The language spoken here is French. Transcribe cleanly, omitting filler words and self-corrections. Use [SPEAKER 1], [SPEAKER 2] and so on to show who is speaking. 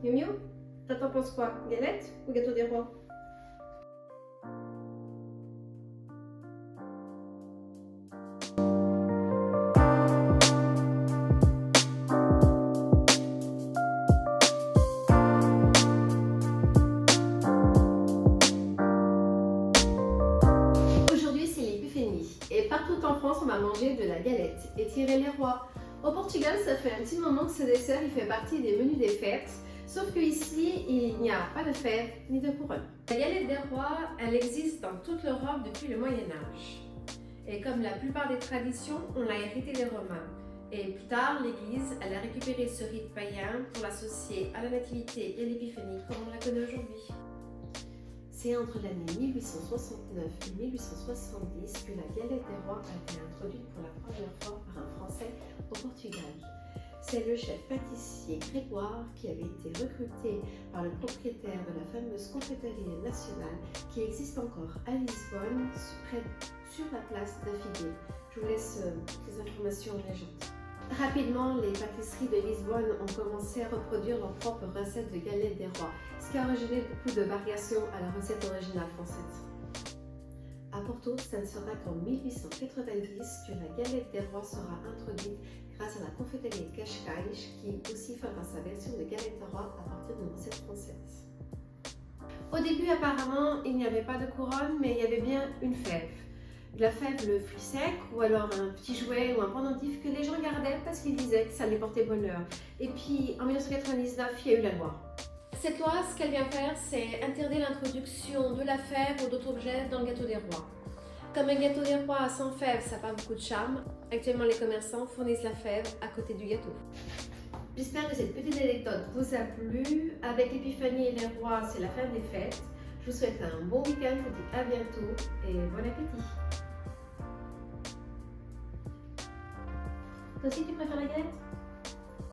[SPEAKER 1] Miu Miu, toi t'en penses quoi? Galette ou gâteau des rois? Aujourd'hui c'est l'Épiphénie et partout en France on va manger de la galette et tirer les rois. Au Portugal ça fait un petit moment que ce dessert il fait partie des menus des fêtes, sauf qu'ici il n'y a pas de fèves ni de couronne. La galette des rois elle existe dans toute l'Europe depuis le Moyen-Âge. Et comme la plupart des traditions, on l'a hérité des Romains. Et plus tard, l'Église elle a récupéré ce rite païen pour l'associer à la Nativité et l'Épiphénie comme on la connaît aujourd'hui. C'est entre l'année 1869 et 1870 que la galette des rois a été introduite pour la première fois par un Français au Portugal. C'est le chef pâtissier Grégoire qui avait été recruté par le propriétaire de la fameuse confréterie nationale qui existe encore à Lisbonne, sur la place d'Afigué. Je vous laisse ces informations en légende. Rapidement, les pâtisseries de Lisbonne ont commencé à reproduire leur propre recette de galette des rois, ce qui a origine beaucoup de variations à la recette originale française. À Porto, ça ne sera qu'en 1890 que la galette des rois sera introduite grâce à la confréterie Cascais qui aussi fera sa version de galette des rois à partir d'une recette française. Au début, apparemment, il n'y avait pas de couronne, mais il y avait bien une fève. La fève, le fruit sec, ou alors un petit jouet ou un pendentif que les gens gardaient parce qu'ils disaient que ça les portait bonheur. Et puis, en 1999, il y a eu la loi. Cette loi, ce qu'elle vient faire, c'est interdire l'introduction de la fève ou d'autres objets dans le gâteau des rois. Comme un gâteau des rois sans fève, ça n'a pas beaucoup de charme, actuellement les commerçants fournissent la fève à côté du gâteau. J'espère que cette petite anecdote vous a plu. Avec l'Épiphanie et les rois, c'est la fin des fêtes. Je vous souhaite un bon week-end, je vous dis à bientôt et bon appétit. Toi aussi tu préfères la galette?